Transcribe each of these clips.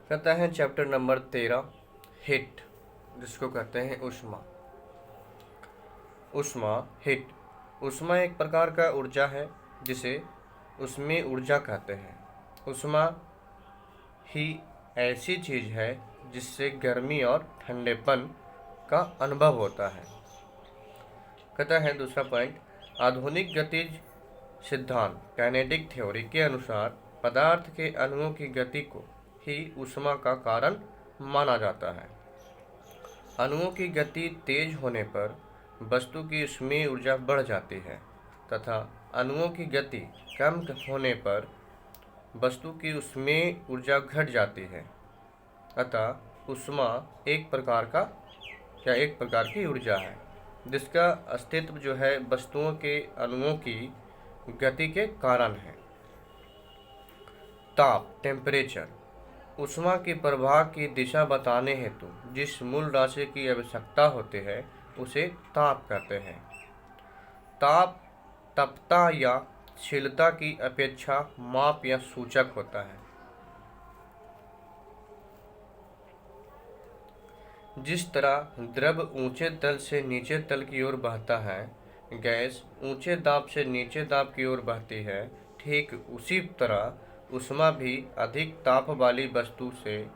कहता है chapter number 13 hit, जिसको कहते हैं ऊष्मा। ऊष्मा हिट। ऊष्मा एक प्रकार का ऊर्जा है जिसे ऊष्मीय ऊर्जा कहते हैं। ऊष्मा ही ऐसी चीज है जिससे गर्मी और ठंडेपन का अनुभव होता है। कहता है दूसरा पॉइंट, आधुनिक गतिज सिद्धांत काइनेटिक थ्योरी के अनुसार पदार्थ के अणुओं की गति को ही ऊष्मा का कारण माना जाता है। अणुओं की गति तेज होने पर वस्तु की ऊष्मीय ऊर्जा बढ़ जाती है तथा अणुओं की गति कम होने पर वस्तु की ऊष्मीय ऊर्जा घट जाती है। अतः ऊष्मा एक प्रकार की ऊर्जा है जिसका अस्तित्व जो है वस्तुओं के अणुओं की गति के कारण है। ताप टेम्परेचर ऊष्मा के प्रवाह की दिशा बताने हेतु जिस मूल राशि की आवश्यकता होती है उसे ताप कहते हैं। ताप तप्यता या शीलता की अपेक्षा माप या सूचक होता है। जिस तरह द्रव ऊंचे तल से नीचे तल की ओर बहता है, गैस ऊंचे दाब से नीचे दाब की ओर बहती है, ठीक उसी तरह ऊष्मा भी अधिक ताप वाली वस्तु से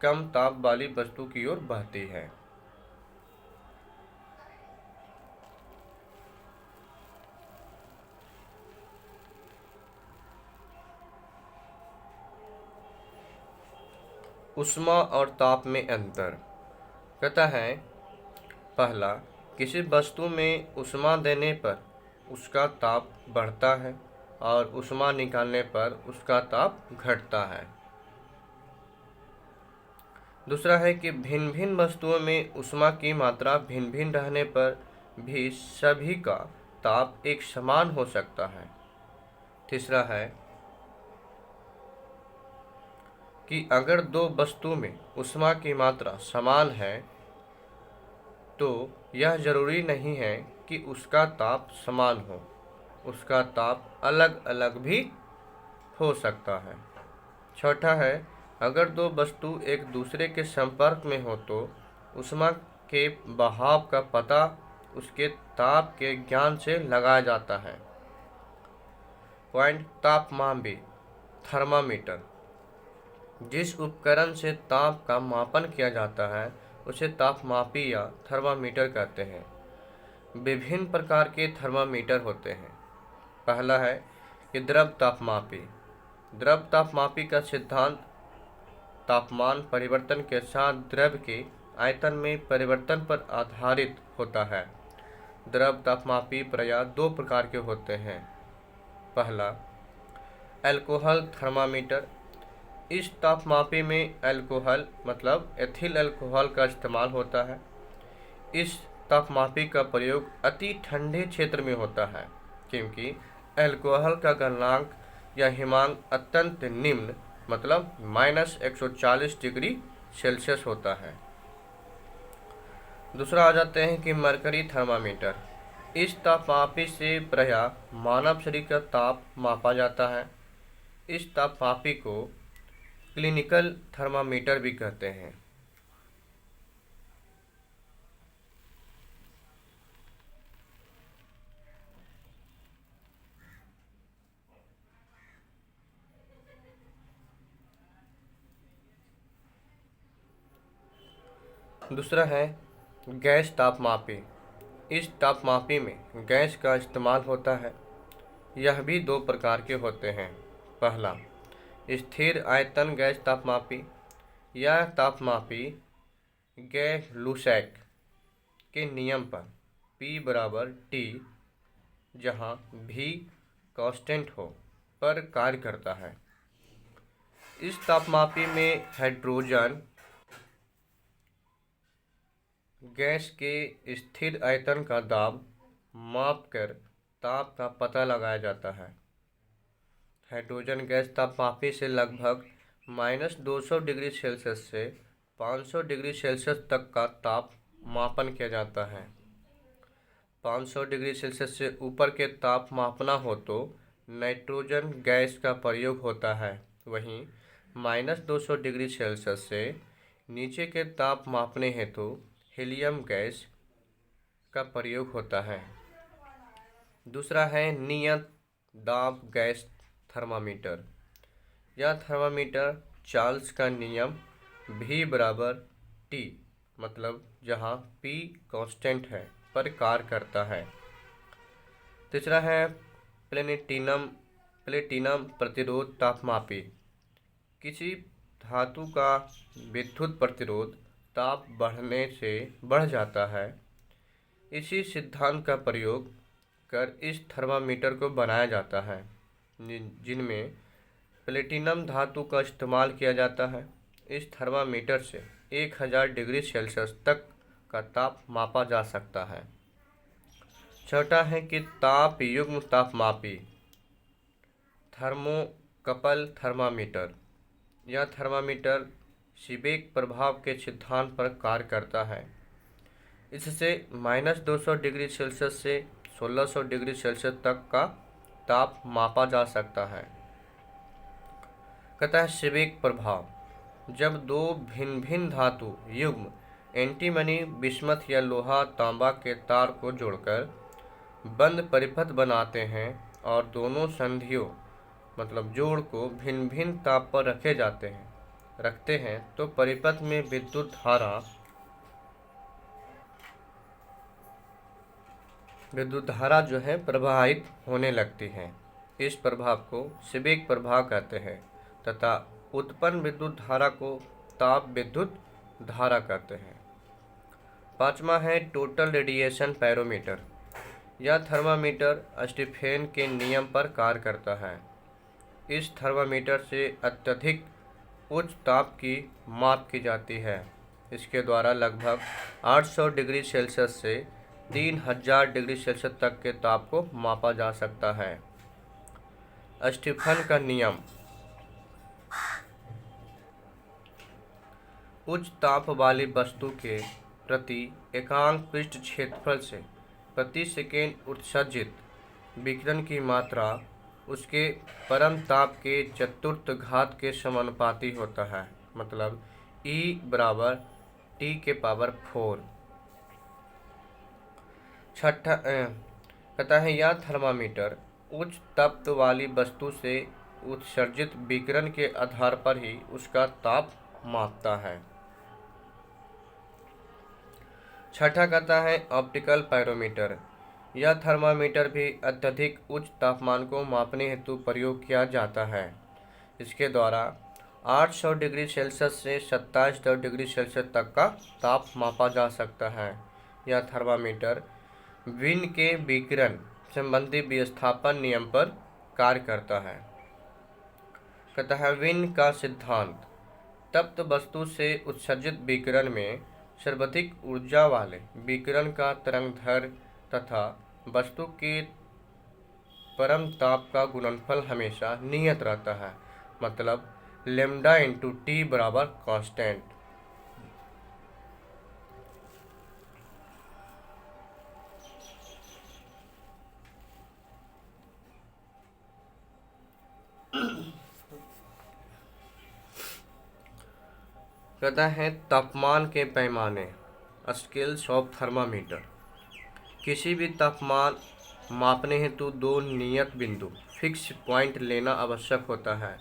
कम ताप वाली वस्तु की ओर बहती है। ऊष्मा और ताप में अंतर। कहता है पहला, किसी वस्तु में ऊष्मा देने पर उसका ताप बढ़ता है और ऊष्मा निकालने पर उसका ताप घटता है। दूसरा है कि भिन्न भिन्न वस्तुओं में ऊष्मा की मात्रा भिन्न भिन्न रहने पर भी सभी का ताप एक समान हो सकता है। तीसरा है कि अगर दो वस्तु में ऊष्मा की मात्रा समान है तो यह जरूरी नहीं है कि उसका ताप समान हो, उसका ताप अलग अलग भी हो सकता है। चौथा है, अगर दो वस्तु एक दूसरे के संपर्क में हो तो ऊष्मा के बहाव का पता उसके ताप के ज्ञान से लगाया जाता है। पॉइंट तापमापी थर्मामीटर। जिस उपकरण से ताप का मापन किया जाता है उसे तापमापी या थर्मामीटर कहते हैं। विभिन्न प्रकार के थर्मामीटर होते हैं। पहला है कि द्रव तापमापी। द्रव तापमापी का सिद्धांत तापमान परिवर्तन के साथ द्रव के आयतन में परिवर्तन पर आधारित होता है। द्रव तापमापी प्रायः दो प्रकार के होते हैं। पहला, अल्कोहल थर्मामीटर। इस तापमापी में अल्कोहल मतलब एथिल अल्कोहल का इस्तेमाल होता है। इस तापमापी का प्रयोग अति ठंडे क्षेत्र में होता है क्योंकि अल्कोहल का गलनांक या हिमांक अत्यंत निम्न मतलब -140 डिग्री सेल्सियस होता है। दूसरा आ जाते हैं कि मरकरी थर्मामीटर। इस तापमापी से प्रायः मानव शरीर का ताप मापा जाता है। इस तापमापी को क्लिनिकल थर्मामीटर भी कहते हैं। दूसरा है गैस तापमापी। इस तापमापी में गैस का इस्तेमाल होता है। यह भी दो प्रकार के होते हैं। पहला, स्थिर आयतन गैस तापमापी। यह तापमापी गै-लुसैक के नियम पर P बराबर T, जहाँ V कांस्टेंट हो, पर कार्य करता है। इस तापमापी में हाइड्रोजन गैस के स्थिर आयतन का दाब मापकर ताप का पता लगाया जाता है। हाइड्रोजन गैस तापमापी से लगभग -200 डिग्री सेल्सियस से 500 डिग्री सेल्सियस तक का ताप मापन किया जाता है। 500 डिग्री सेल्सियस से ऊपर के ताप मापना हो तो नाइट्रोजन गैस का प्रयोग होता है। वहीं -200 डिग्री सेल्सियस से नीचे के ताप मापने हेतु हीलियम गैस का प्रयोग होता है। दूसरा है नियत दाब गैस थर्मामीटर। यह थर्मामीटर चार्ल्स का नियम V बराबर T, मतलब जहाँ P कांस्टेंट है, पर कार्य करता है। तीसरा है प्लेटिनम प्रतिरोध तापमापी। किसी धातु का विद्युत प्रतिरोध ताप बढ़ने से बढ़ जाता है। इसी सिद्धांत का प्रयोग कर इस थर्मामीटर को बनाया जाता है, जिनमें प्लेटिनम धातु का इस्तेमाल किया जाता है। इस थर्मामीटर से 1000 डिग्री सेल्सियस तक का ताप मापा जा सकता है। छठा है कि ताप युग्म तापमापी थर्मोकपल थर्मामीटर। यह थर्मामीटर सीबेक प्रभाव के सिद्धांत पर कार्य करता है। इससे -200 डिग्री सेल्सियस से 1600 डिग्री सेल्सियस तक का ताप मापा जा सकता है। कहता है सीबेक प्रभाव, जब दो भिन्न भिन्न धातु युग्म एंटीमनी, बिस्मथ या लोहा तांबा के तार को जोड़कर बंद परिपथ बनाते हैं और दोनों संधियों मतलब जोड़ को भिन्न भिन्न ताप पर रखते हैं तो परिपथ में विद्युत धारा जो है प्रवाहित होने लगती है। इस प्रभाव को सीबेक प्रभाव कहते हैं तथा उत्पन्न विद्युत धारा को ताप विद्युत धारा कहते हैं। पांचवा है टोटल रेडिएशन पैरोमीटर। यह थर्मामीटर स्टीफेन के नियम पर कार्य करता है। इस थर्मामीटर से अत्यधिक उच्च ताप की माप की जाती है। इसके द्वारा लगभग 800 डिग्री सेल्सियस से 3000 डिग्री सेल्सियस तक के ताप को मापा जा सकता है। स्टीफन का नियम, उच्च ताप वाली वस्तु के प्रति एकांक पृष्ठ क्षेत्रफल से प्रति सेकेंड उत्सर्जित विकिरण की मात्रा उसके परम ताप के चतुर्थ घात के समानुपाती होता है, मतलब E बराबर T⁴। छठा कहता है यह थर्मामीटर उच्च तप्त वाली वस्तु से उत्सर्जित विकिरण के आधार पर ही उसका ताप मापता है। छठा कहता है ऑप्टिकल पायरोमीटर। यह थर्मामीटर भी अत्यधिक उच्च तापमान को मापने हेतु प्रयोग किया जाता है। इसके द्वारा 800 डिग्री सेल्सियस से 2700 डिग्री सेल्सियस तक का ताप मापा जा सकता है। यह थर्मामीटर विन के विकिरण संबंधी विस्थापन नियम पर कार्य करता है। कहता है विन का सिद्धांत, तप्त वस्तु से उत्सर्जित विकिरण में सर्वाधिक ऊर्जा वाले विकिरण का तरंगदैर्घ्य तथा वस्तु के परम ताप का गुणनफल हमेशा नियत रहता है, मतलब λ/T बराबर कांस्टेंट। कहता है तापमान के पैमाने स्केल्स ऑफ थर्मामीटर। किसी भी तापमान मापने हेतु दो नियत बिंदु फिक्स पॉइंट लेना आवश्यक होता है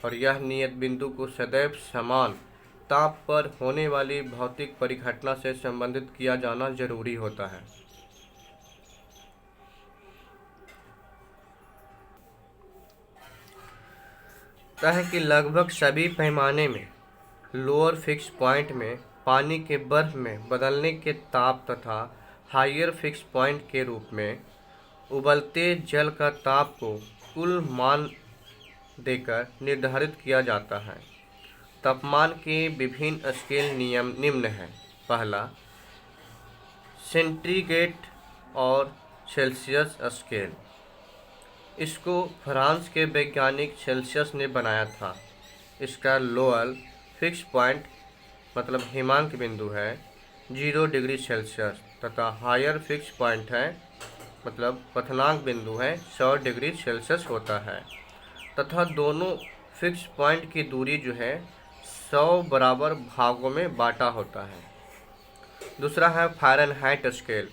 और यह नियत बिंदु को सदैव समान ताप पर होने वाली भौतिक परिघटना से संबंधित किया जाना जरूरी होता है। कि लगभग सभी पैमाने में लोअर फिक्स पॉइंट में पानी के बर्फ में बदलने के ताप तथा हायर फिक्स पॉइंट के रूप में उबलते जल का ताप को कुल मान देकर निर्धारित किया जाता है। तापमान के विभिन्न स्केल नियम निम्न हैं। पहला, सेंटीग्रेड और सेल्सियस स्केल। इसको फ्रांस के वैज्ञानिक सेल्सियस ने बनाया था। इसका लोअर फिक्स पॉइंट मतलब हिमांक बिंदु है 0 डिग्री सेल्सियस तथा हायर फिक्स पॉइंट है मतलब पथनांक बिंदु है 100 डिग्री सेल्सियस होता है तथा दोनों फिक्स पॉइंट की दूरी जो है 100 बराबर भागों में बांटा होता है। दूसरा है फ़ारेनहाइट स्केल।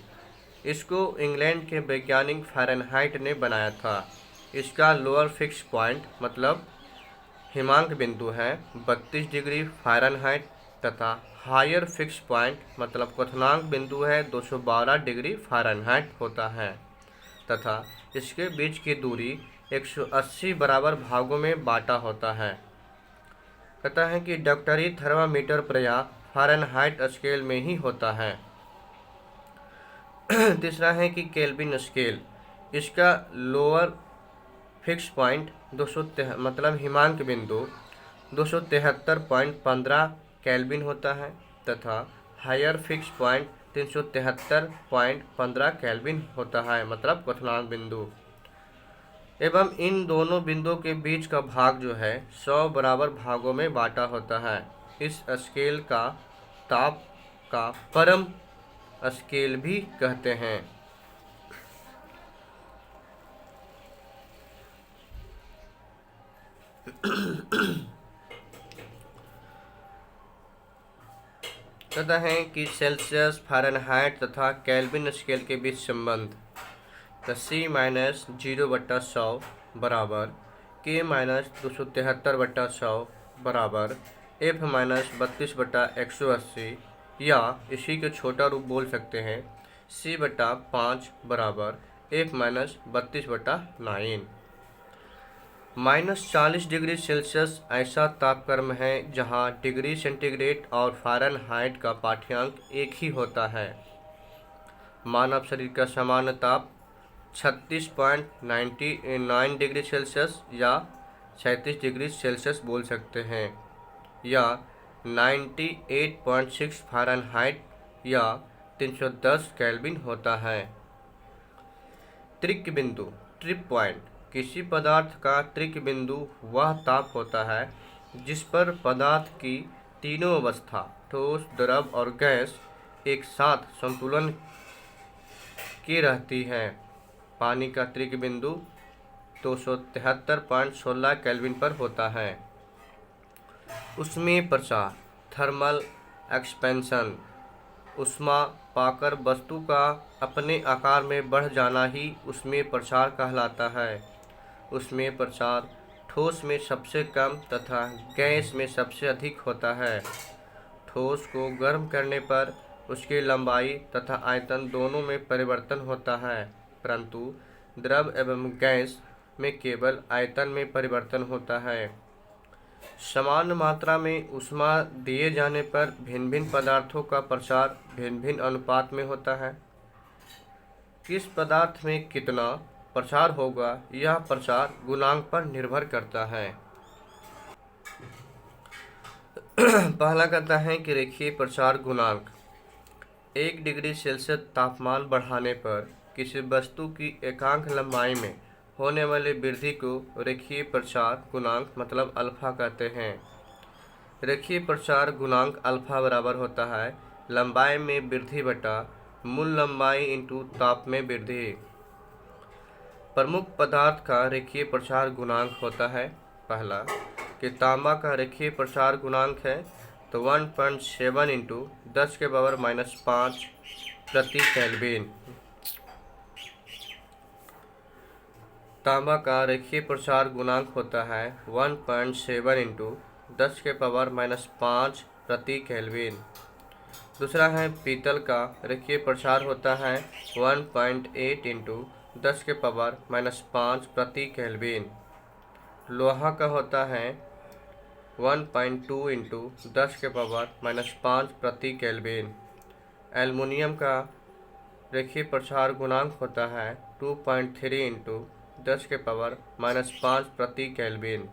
इसको इंग्लैंड के वैज्ञानिक फ़ारेनहाइट ने बनाया था। इसका लोअर फिक्स पॉइंट मतलब हिमांक बिंदु है 32 डिग्री फ़ारेनहाइट तथा हायर फिक्स पॉइंट मतलब क्वथनांक बिंदु है 212 डिग्री फ़ारेनहाइट होता है तथा इसके बीच की दूरी 180 बराबर भागों में बांटा होता है। कहता है कि डॉक्टरी थर्मामीटर प्रयोग फ़ारेनहाइट स्केल में ही होता है। तीसरा है कि केल्विन स्केल। इसका लोअर फिक्स पॉइंट 273 मतलब हिमांक बिंदु 273.15 केल्विन होता है तथा हायर फिक्स पॉइंट 373.15 केल्विन होता है मतलब क्वथनांक बिंदु। एवं इन दोनों बिंदुओं के बीच का भाग जो है 100 बराबर भागों में बांटा होता है। इस स्केल का ताप का परम स्केल भी कहते हैं। कहता है कि सेल्सियस फ़ारेनहाइट तथा केल्विन स्केल के बीच संबंध C-0/100 बराबर K-273/100 बराबर F-32/180 या इसी के छोटा रूप बोल सकते हैं C/5 बराबर F-32/9। -40 डिग्री सेल्सियस ऐसा तापक्रम है जहां डिग्री सेंटीग्रेड और फ़ारेनहाइट का पाठ्यांक एक ही होता है। मानव शरीर का सामान्य ताप 36.99 डिग्री सेल्सियस या 37 डिग्री सेल्सियस बोल सकते हैं या 98.6 फ़ारेनहाइट या 310 केल्विन होता है। त्रिक बिंदु ट्रिप पॉइंट। किसी पदार्थ का त्रिक बिंदु वह ताप होता है जिस पर पदार्थ की तीनों अवस्था ठोस, द्रव और गैस एक साथ संतुलन की रहती है। पानी का त्रिक बिंदु 273.16 केल्विन पर होता है। ऊष्मीय प्रसार थर्मल एक्सपेंशन। ऊष्मा पाकर वस्तु का अपने आकार में बढ़ जाना ही ऊष्मीय प्रसार कहलाता है। ऊष्मीय प्रसार ठोस में सबसे कम तथा गैस में सबसे अधिक होता है। ठोस को गर्म करने पर उसकी लंबाई तथा आयतन दोनों में परिवर्तन होता है, परंतु द्रव एवं गैस में केवल आयतन में परिवर्तन होता है। समान मात्रा में ऊष्मा दिए जाने पर भिन्न भिन्न पदार्थों का प्रसार भिन्न भिन्न अनुपात में होता है। किस पदार्थ में कितना प्रसार होगा यह प्रसार गुणांक पर निर्भर करता है। पहला कहता है कि रेखीय प्रसार गुणांक। 1 डिग्री सेल्सियस तापमान बढ़ाने पर किसी वस्तु की एकांक लंबाई में होने वाली वृद्धि को रेखीय प्रसार गुणांक मतलब अल्फा कहते हैं। रेखीय प्रसार गुणांक अल्फा बराबर होता है लंबाई में वृद्धि बटा मूल लंबाई इंटू ताप में वृद्धि। प्रमुख पदार्थ का रेखीय प्रसार गुणांक होता है पहला कि तांबा का रेखीय प्रसार गुणांक है तो 1.7 इंटू 10⁻⁻5 प्रति केल्विन। तांबा का रेखीय प्रसार गुणांक होता है 1.7 इंटू 10⁻⁻5 प्रति केल्विन। दूसरा है पीतल का रेखीय प्रसार होता है 1.8 इंटू 10⁻⁻5 प्रति केल्विन। लोहा का होता है 1.2 इंटू 10⁻⁻5 प्रति केल्विन। एल्युमिनियम का रेखीय प्रसार गुणांक होता है 2.3 इंटू 10⁻⁻5 प्रति केल्विन।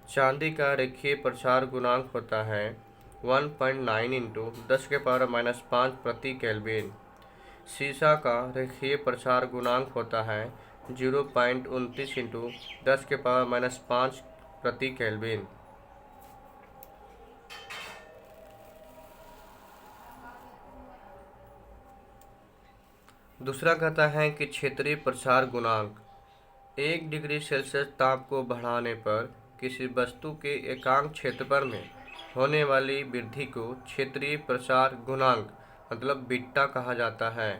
चांदी का रेखीय प्रसार गुणांक होता है 1.9 इंटू 10⁻⁻5 प्रति केल्विन। सीसा का रेखीय प्रसार गुणांक होता है 0.29 इंटू 10⁻⁻5 प्रति केल्विन। दूसरा कहता है कि क्षेत्रीय प्रसार गुणांक। 1 डिग्री सेल्सियस ताप को बढ़ाने पर किसी वस्तु के एकांक क्षेत्रफल में होने वाली वृद्धि को क्षेत्रीय प्रसार गुणांक मतलब बीटा कहा जाता है।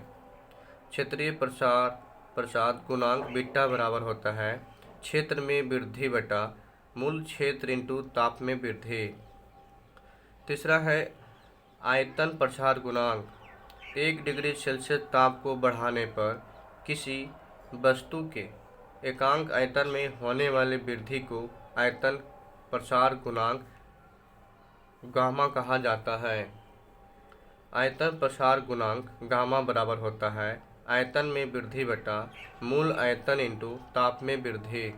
क्षेत्रीय प्रसार गुणांक बीटा बराबर होता है क्षेत्र में वृद्धि बटा मूल क्षेत्र इंटू ताप में वृद्धि। तीसरा है आयतन प्रसार गुणांक। 1 डिग्री सेल्सियस ताप को बढ़ाने पर किसी वस्तु के एकांक आयतन में होने वाली वृद्धि को आयतन प्रसार गुणांक गामा कहा जाता है। आयतन प्रसार गुणांक गामा बराबर होता है आयतन में वृद्धि बटा मूल आयतन इंटू ताप में वृद्धि।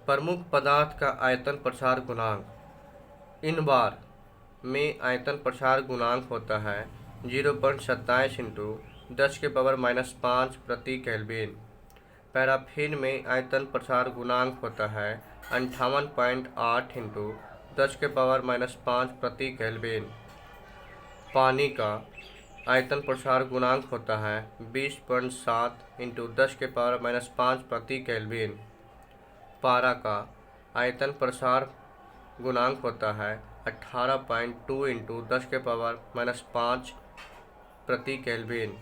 प्रमुख पदार्थ का आयतन प्रसार गुणांक। इन बार में आयतन प्रसार गुणांक होता है 0.27 इंटू 10⁻⁻5 प्रति केल्विन। पैराफिन में आयतन प्रसार गुणांक होता है 58.8 इंटू 10⁻⁻5 प्रति केल्विन। पानी का आयतन प्रसार गुणांक होता है 20.7 इंटू 10⁻⁻5 प्रति केल्विन। पारा का आयतन प्रसार गुणांक होता है 18.2 इंटू 10⁻⁻5 प्रति केल्विन।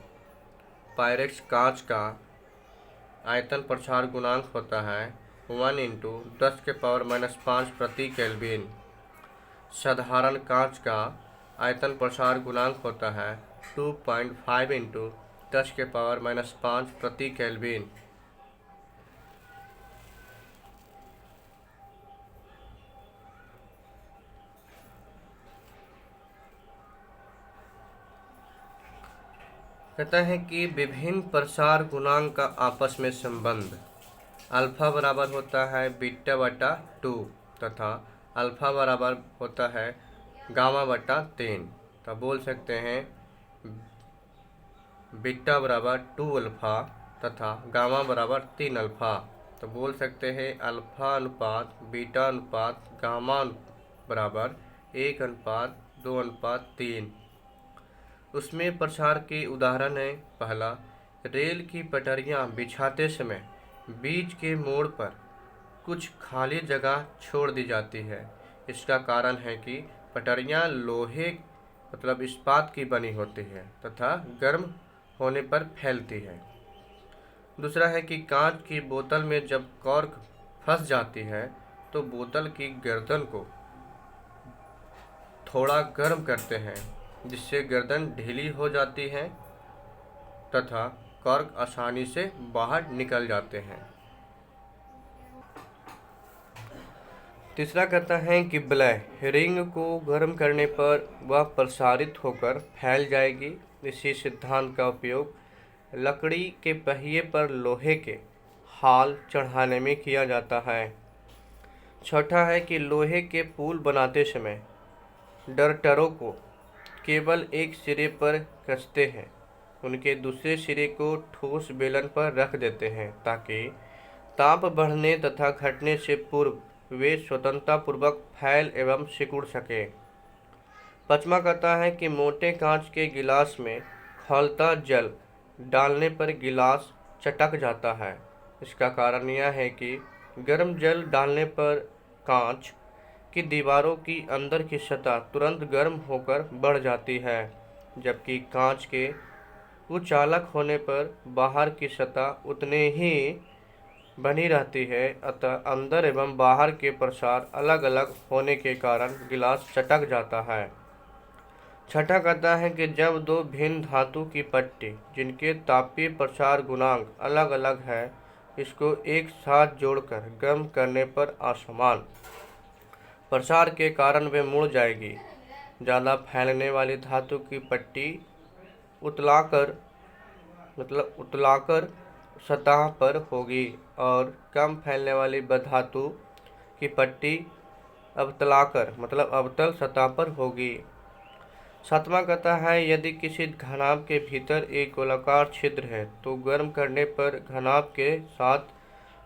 पायरेक्स कांच का आयतन प्रसार गुणांक होता है 1 इंटू 10⁻⁻5 प्रति केल्विन। साधारण कांच का आयतन प्रसार गुणांक होता है 2.5 इंटू 10⁻⁻5 प्रति केल्विन। कहता है कि विभिन्न प्रसार गुणांक का आपस में संबंध। अल्फा बराबर होता है बीटा बटा 2 तथा अल्फा बराबर होता है गामा बटा 3। तो बोल सकते हैं बीटा बराबर 2 अल्फा तथा गामा बराबर 3 अल्फा। तो बोल सकते हैं अल्फा अनुपात बीटा अनुपात गामा बराबर 1:2:3। उसमें प्रसार के उदाहरण है। पहला, रेल की पटरियां बिछाते समय बीच के मोड़ पर कुछ खाली जगह छोड़ दी जाती है। इसका कारण है कि पटरियां लोहे मतलब इस्पात की बनी होती है तथा गर्म होने पर फैलती है। दूसरा है कि कांच की बोतल में जब कॉर्क फंस जाती है तो बोतल की गर्दन को थोड़ा गर्म करते हैं जिससे गर्दन ढीली हो जाती है तथा कॉर्क आसानी से बाहर निकल जाते हैं। तीसरा कहता है कि वलय रिंग को गर्म करने पर वह प्रसारित होकर फैल जाएगी। इसी सिद्धांत का उपयोग लकड़ी के पहिए पर लोहे के हाल चढ़ाने में किया जाता है। छठा है कि लोहे के पुल बनाते समय डरटरों को केवल एक सिरे पर कसते हैं, उनके दूसरे सिरे को ठोस बेलन पर रख देते हैं ताकि ताप बढ़ने तथा घटने से पूर्व वे स्वतंत्रतापूर्वक फैल एवं सिकुड़ सके। पांचवा कहता है कि मोटे कांच के गिलास में खौलता जल डालने पर गिलास चटक जाता है। इसका कारण यह है कि गर्म जल डालने पर कांच की दीवारों की अंदर की सतह तुरंत गर्म होकर बढ़ जाती है, जबकि कांच के कुचालक होने पर बाहर की सतह उतने ही बनी रहती है। अतः अंदर एवं बाहर के प्रसार अलग अलग होने के कारण गिलास चटक जाता है। छठा कहता है कि जब दो भिन्न धातु की पट्टी जिनके तापीय प्रसार गुणांक अलग अलग है, इसको एक साथ जोड़कर गर्म करने पर असमान प्रसार के कारण वे मुड़ जाएगी। ज़्यादा फैलने वाली धातु की पट्टी उतलाकर सतह पर होगी और कम फैलने वाली धातु की पट्टी अवतल सतह पर होगी। सातवां कहता है यदि किसी घनाभ के भीतर एक गोलाकार छिद्र है तो गर्म करने पर घनाभ के साथ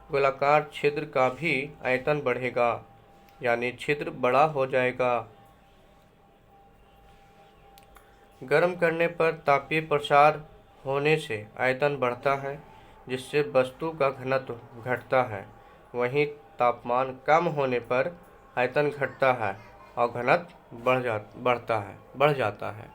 गोलाकार छिद्र का भी आयतन बढ़ेगा, यानी छिद्र बड़ा हो जाएगा। गर्म करने पर तापीय प्रसार होने से आयतन बढ़ता है जिससे वस्तु का घनत्व घटता है। वहीं तापमान कम होने पर आयतन घटता है और घनत्व बढ़ जाता है।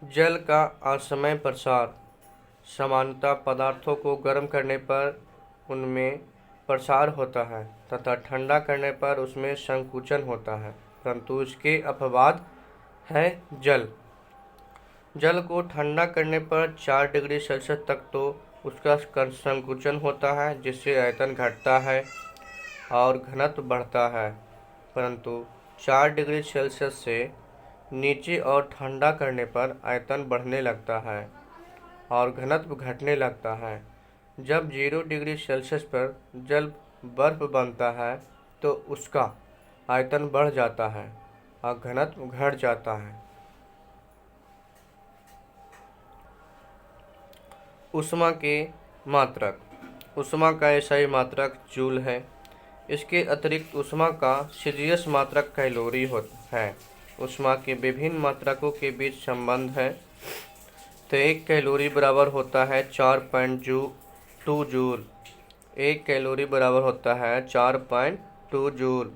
जल का असमय प्रसार सामान्यतः पदार्थों को गर्म करने पर उनमें प्रसार होता है तथा ठंडा करने पर उसमें संकुचन होता है, परंतु इसके अपवाद है जल। जल को ठंडा करने पर 4 डिग्री सेल्सियस तक तो उसका संकुचन होता है, जिससे आयतन घटता है और घनत्व बढ़ता है, परंतु 4 डिग्री सेल्सियस से नीचे और ठंडा करने पर आयतन बढ़ने लगता है और घनत्व घटने लगता है। जब 0 डिग्री सेल्सियस पर जल बर्फ बनता है तो उसका आयतन बढ़ जाता है और घनत्व घट जाता है। ऊष्मा के मात्रक। ऊष्मा का एसआई मात्रक जूल है। इसके अतिरिक्त ऊष्मा का सेल्सियस मात्रक कैलोरी है। ऊष्मा के विभिन्न मात्रकों के बीच संबंध है। तो 1 कैलोरी बराबर होता है 4.2 जूल। 1 कैलोरी बराबर होता है 4.2 जूल।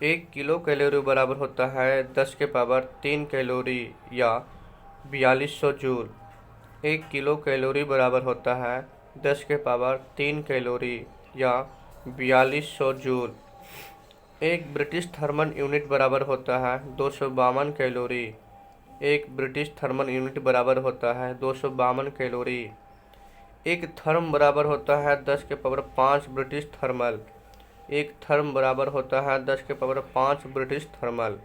1 किलो कैलोरी बराबर होता है 10 के पावर 3 कैलोरी या 4200 जूल। 1 किलो कैलोरी बराबर होता है 10 के पावर 3 कैलोरी या 4200 जूल। एक ब्रिटिश थर्मल यूनिट बराबर होता है 252 कैलोरी। एक ब्रिटिश थर्मल यूनिट बराबर होता है 252 कैलोरी। एक थर्म बराबर होता है 10 के पावर 5 ब्रिटिश थर्मल। एक थर्म बराबर होता है 10 के पावर 5 ब्रिटिश थर्मल।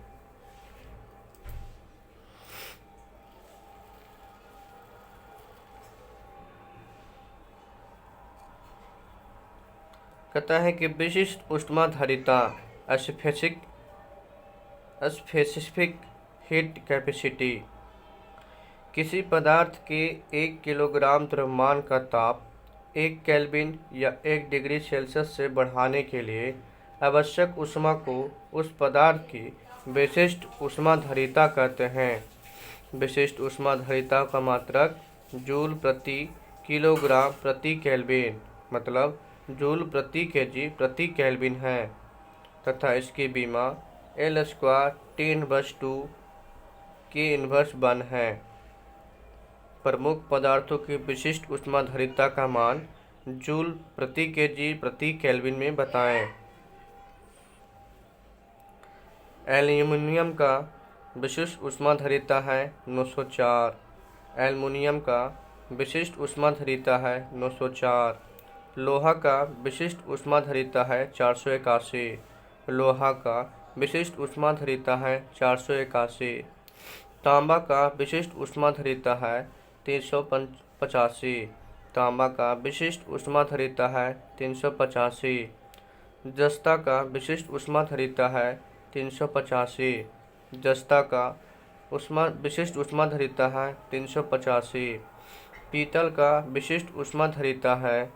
कहता है कि विशिष्ट ऊष्माधारिता स्पेसिफिक हीट कैपेसिटी। किसी पदार्थ के 1 किलोग्राम द्रव्यमान का ताप 1 केल्विन या 1 डिग्री सेल्सियस से बढ़ाने के लिए आवश्यक ऊष्मा को उस पदार्थ की विशिष्ट ऊष्माधारिता कहते हैं। विशिष्ट ऊष्माधारिता का मात्रक जूल प्रति किलोग्राम प्रति केल्विन मतलब जूल प्रति केजी प्रति केल्विन है तथा इसकी बीमा L² T−2 K−1 है। प्रमुख पदार्थों की विशिष्ट ऊष्माधारिता का मान जूल प्रति केजी प्रति केल्विन में बताएं। एल्यूमीनियम का विशिष्ट ऊष्माधारिता है 904। एल्युमिनियम का विशिष्ट ऊष्माधारिता है 904। लोहा का विशिष्ट ऊष्माधारिता है 481। लोहा का विशिष्ट ऊष्माधारिता है 481। तांबा का विशिष्ट ऊष्माधारिता है 385। तांबा का विशिष्ट ऊष्माधारिता है 385। जस्ता का विशिष्ट ऊष्माधारिता है 385। जस्ता का विशिष्ट ऊष्माधारिता है 385। पीतल का विशिष्ट ऊष्माधारिता है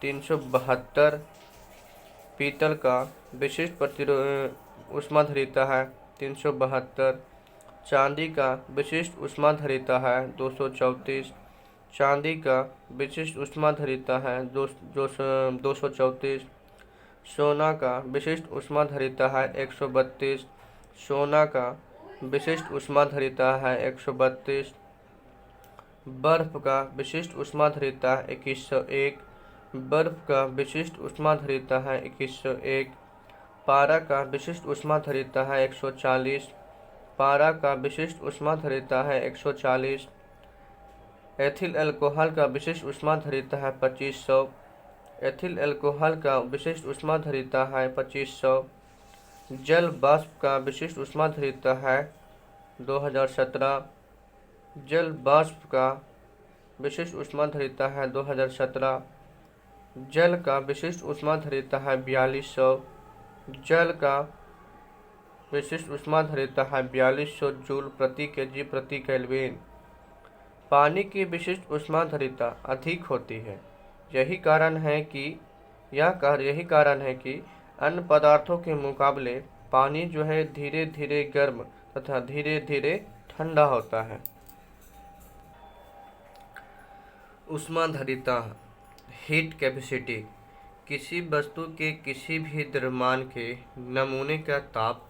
372। पीतल का विशिष्ट ऊष्माधारिता है 372। चांदी का विशिष्ट ऊष्माधारिता है 234। चांदी का विशिष्ट ऊष्माधारिता है 234। सोना का विशिष्ट ऊष्माधारिता है 132। सोना का विशिष्ट ऊष्माधारिता है 132। बर्फ का विशिष्ट ऊष्माधारिता 2101। बर्फ का विशिष्ट ऊष्माधारिता है 2101। पारा का विशिष्ट ऊष्माधारिता है 140। पारा का विशिष्ट ऊष्माधारिता है 140। एथिल अल्कोहल का विशिष्ट ऊष्माधारिता है 2500। एथिल अल्कोहल का विशिष्ट ऊष्माधारिता है 2500। जल वाष्प का विशिष्ट ऊष्माधारिता है 2017। जल वाष्प का विशिष्ट ऊष्माधारिता है 2017। जल का विशिष्ट ऊष्माधारिता है 4200। जल का विशिष्ट ऊष्माधारिता है 4200 जूल प्रति केजी प्रति केल्विन। पानी की विशिष्ट ऊष्माधारिता अधिक होती है। यही कारण है कि अन्य पदार्थों के मुकाबले पानी जो है धीरे धीरे गर्म तथा धीरे धीरे ठंडा होता है। ऊष्माधारिता, हीट कैपेसिटी, किसी वस्तु के किसी भी द्रव्यमान के नमूने का ताप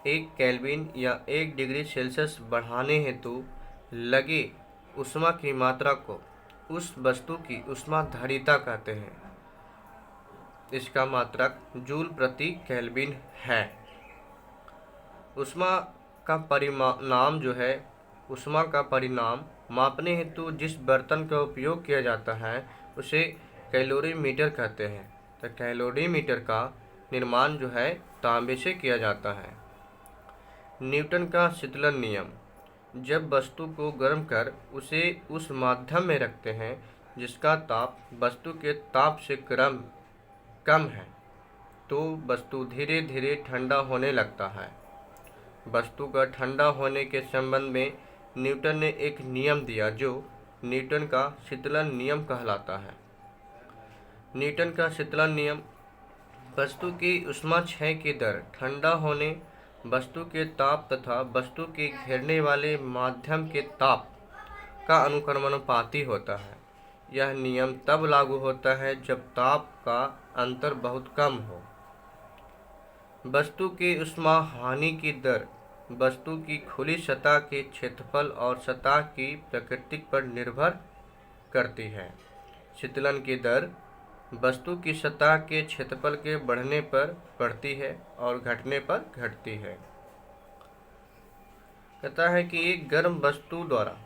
1 केल्विन या 1 डिग्री सेल्सियस बढ़ाने हेतु लगे ऊष्मा की मात्रा को उस वस्तु की ऊष्माधारिता कहते हैं। इसका मात्रक जूल प्रति केल्विन है। ऊष्मा का परिमाण जो है, ऊष्मा का परिमाण मापने हेतु जिस बर्तन का उपयोग किया जाता है उसे कैलोरीमीटर कहते हैं। तो कैलोरीमीटर का निर्माण जो है तांबे से किया जाता है। न्यूटन का शीतलन नियम, जब वस्तु को गर्म कर उसे उस माध्यम में रखते हैं जिसका ताप वस्तु के ताप से कम है तो वस्तु धीरे धीरे ठंडा होने लगता है। वस्तु का ठंडा होने के संबंध में न्यूटन ने एक नियम दिया जो न्यूटन का शीतलन नियम कहलाता है। न्यूटन का शीतलन नियम वस्तु की ऊष्मा क्षय की दर, ठंडा होने, वस्तु के ताप तथा वस्तु के घेरने वाले माध्यम के ताप का अनुक्रमानुपाती होता है। यह नियम तब लागू होता है जब ताप का अंतर बहुत कम हो। वस्तु की ऊष्मा हानि की दर वस्तु की खुली सतह के क्षेत्रफल और सतह की प्रकृति पर निर्भर करती है। शीतलन की दर वस्तु की सतह के क्षेत्रफल के बढ़ने पर बढ़ती है और घटने पर घटती है। कहता है कि एक गर्म वस्तु द्वारा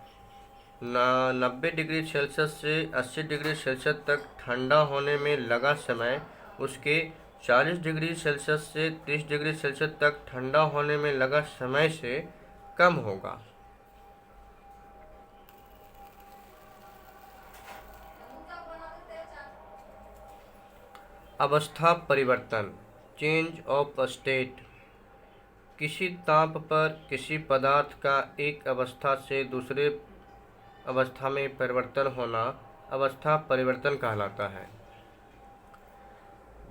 90 डिग्री सेल्सियस से 80 डिग्री सेल्सियस तक ठंडा होने में लगा समय उसके 40 डिग्री सेल्सियस से 30 डिग्री सेल्सियस तक ठंडा होने में लगा समय से कम होगा। अवस्था परिवर्तन, चेंज ऑफ स्टेट, किसी ताप पर किसी पदार्थ का एक अवस्था से दूसरे अवस्था में परिवर्तन होना अवस्था परिवर्तन कहलाता है।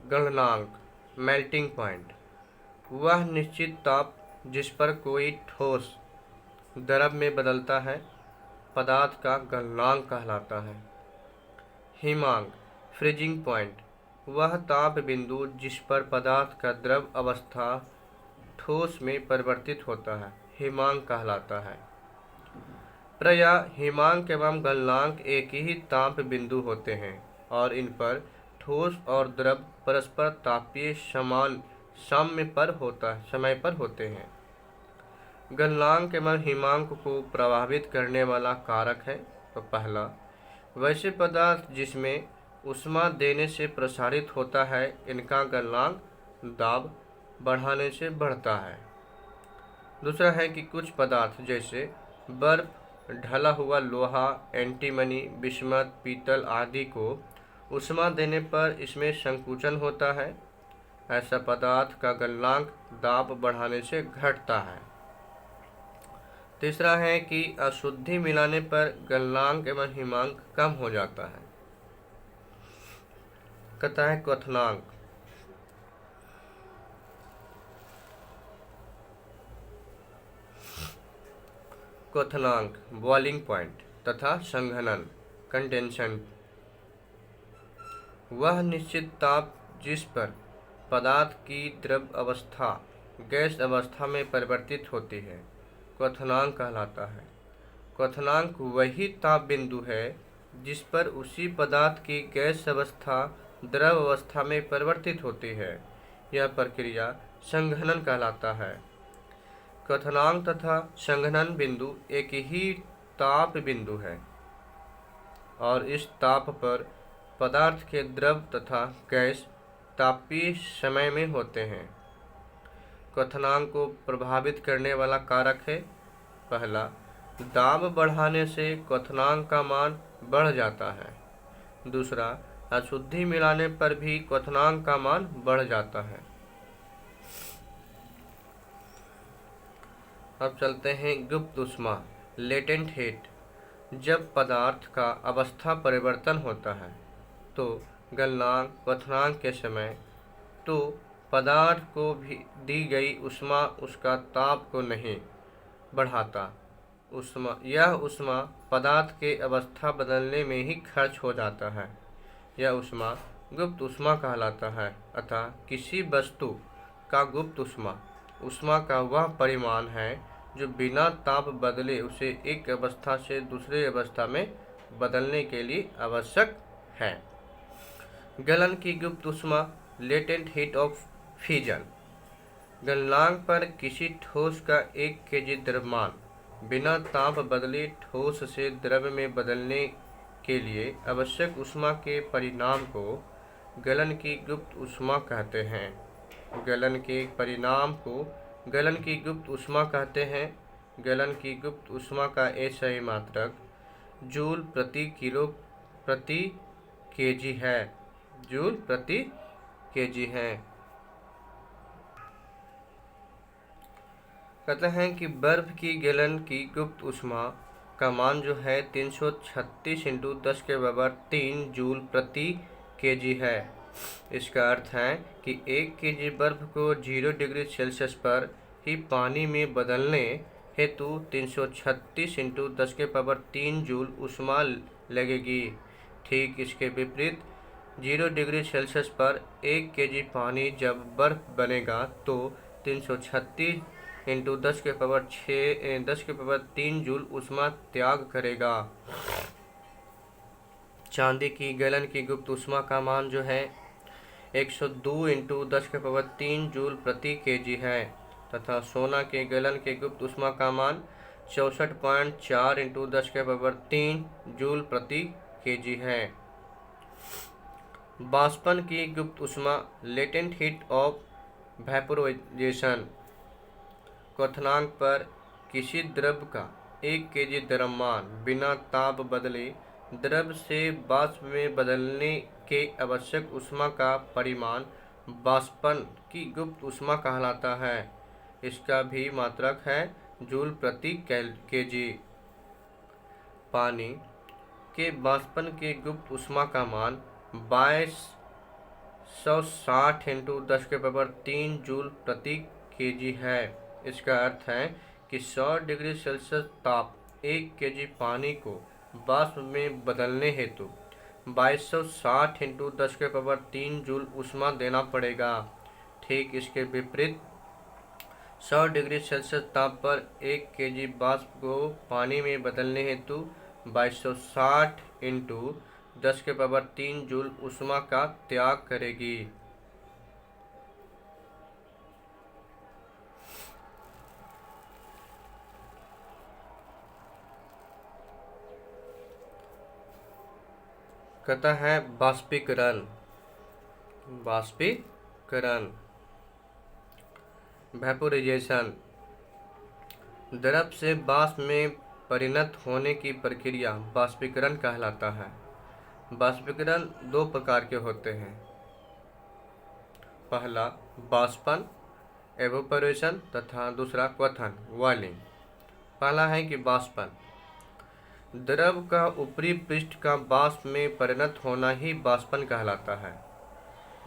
गलनांक, मेल्टिंग पॉइंट, वह निश्चित ताप जिस पर कोई ठोस द्रव में बदलता है पदार्थ का गलनांक कहलाता है। हिमांक, फ्रीजिंग पॉइंट, वह ताप बिंदु जिस पर पदार्थ का द्रव अवस्था ठोस में परिवर्तित होता है हिमांक कहलाता है। प्रायः हिमांक एवं गलनांक एक ही ताप बिंदु होते हैं और इन पर ठोस और द्रव परस्पर तापीय समान समय पर होते हैं। गलनांक एवं हिमांक को प्रभावित करने वाला कारक है तो पहला, वैसे पदार्थ जिसमें ऊष्मा देने से प्रसारित होता है इनका गलनांक दाब बढ़ाने से बढ़ता है। दूसरा है कि कुछ पदार्थ जैसे बर्फ, ढला हुआ लोहा, एंटीमनी, बिस्मथ, पीतल आदि को ऊष्मा देने पर इसमें संकुचन होता है। ऐसा पदार्थ का गलनांक दाब बढ़ाने से घटता है। तीसरा है कि अशुद्धि मिलाने पर गलनांक एवं हिमांक कम हो जाता है। कहता है क्वथनांक, क्वथनांक बॉइलिंग पॉइंट तथा संघनन कंडेंशन, वह निश्चित ताप जिस पर पदार्थ की द्रव अवस्था गैस अवस्था में परिवर्तित होती है क्वथनांक कहलाता है। क्वथनांक वही ताप बिंदु है जिस पर उसी पदार्थ की गैस अवस्था द्रव अवस्था में परिवर्तित होती है। यह प्रक्रिया संघनन कहलाता है। क्वथनांक तथा संघनन बिंदु एक ही ताप बिंदु है और इस ताप पर पदार्थ के द्रव तथा गैस तापीय समय में होते हैं। क्वथनांक को प्रभावित करने वाला कारक है पहला, दाब बढ़ाने से क्वथनांक का मान बढ़ जाता है। दूसरा, अशुद्धि मिलाने पर भी क्वथनांक का मान बढ़ जाता है। अब चलते हैं गुप्त ऊष्मा, लेटेंट हीट। जब पदार्थ का अवस्था परिवर्तन होता है तो गलनांक क्वथनांक के समय तो पदार्थ को भी दी गई ऊष्मा उसका ताप को नहीं बढ़ाता। यह ऊष्मा पदार्थ के अवस्था बदलने में ही खर्च हो जाता है। यह ऊष्मा गुप्त ऊष्मा कहलाता है। अतः किसी वस्तु का गुप्त ऊष्मा ऊष्मा का वह परिमाण है जो बिना ताप बदले उसे एक अवस्था से दूसरे अवस्था में बदलने के लिए आवश्यक है। गलन की गुप्त ऊष्मा लेटेंट हीट ऑफ फ्यूजन। गलनांक पर किसी ठोस का 1 kg द्रव्यमान बिना ताप बदले ठोस से द्रव में बदलने के लिए आवश्यक ऊष्मा के परिणाम को गलन की गुप्त ऊष्मा कहते हैं। गलन के परिणाम को गलन की गुप्त ऊष्मा कहते हैं। गलन की गुप्त ऊष्मा का SI मात्रक जूल प्रति किलो प्रति केजी है। जूल प्रति केजी है। कहते हैं कि बर्फ की गलन की गुप्त ऊष्मा का मान जो है 336 × 10⁻³ जूल प्रति केजी है। इसका अर्थ है कि 1 kg बर्फ को 0 डिग्री सेल्सियस पर ही पानी में बदलने हेतु 336 × 10⁻³ जूल ऊष्मा लगेगी। ठीक इसके विपरीत 0 डिग्री सेल्सियस पर 1 kg पानी जब बर्फ बनेगा तो 336 × 10⁻³ जूल ऊष्मा त्याग करेगा। चांदी की गलन की गुप्त ऊष्मा का मान जो है 102 × 10⁻³ जूल प्रति केजी है तथा सोना के गलन के गुप्त ऊष्मा का मान 64.4 × 10⁻³ जूल प्रति केजी है। बाष्पन की गुप्त ऊष्मा लेटेंट हीट ऑफ वेपोराइजेशन। क्वथनांक पर किसी द्रव का 1 kg द्रव्यमान बिना ताप बदले द्रव से वाष्प में बदलने के आवश्यक ऊष्मा का परिमाण बाष्पन की गुप्त ऊष्मा कहलाता है। इसका भी मात्रक है जूल प्रति केजी। पानी के बाष्पन के गुप्त ऊष्मा का मान 2260 × 10⁻³ जूल प्रति केजी है। इसका अर्थ है कि 100 डिग्री सेल्सियस ताप 1 kg पानी को वाष्प में बदलने हेतु 2260 × 10⁻³ जूल ऊष्मा देना पड़ेगा। ठीक इसके विपरीत 100 डिग्री सेल्सियस ताप पर 1 kg वाष्प को पानी में बदलने हेतु 2260 × 10⁻³ जूल ऊष्मा का त्याग करेगी। कहता है बाष्पीकरण। बाष्पीकरण वेपोराइजेशन द्रव से वाष्प में परिणत होने की प्रक्रिया बाष्पीकरण कहलाता है। बाष्पीकरण 2 प्रकार के होते हैं। पहला बाष्पन एवोपरेशन तथा दूसरा क्वथन बॉइलिंग। पहला है कि बाष्पन द्रव का ऊपरी पृष्ठ का वाष्प में परिणत होना ही बाष्पन कहलाता है।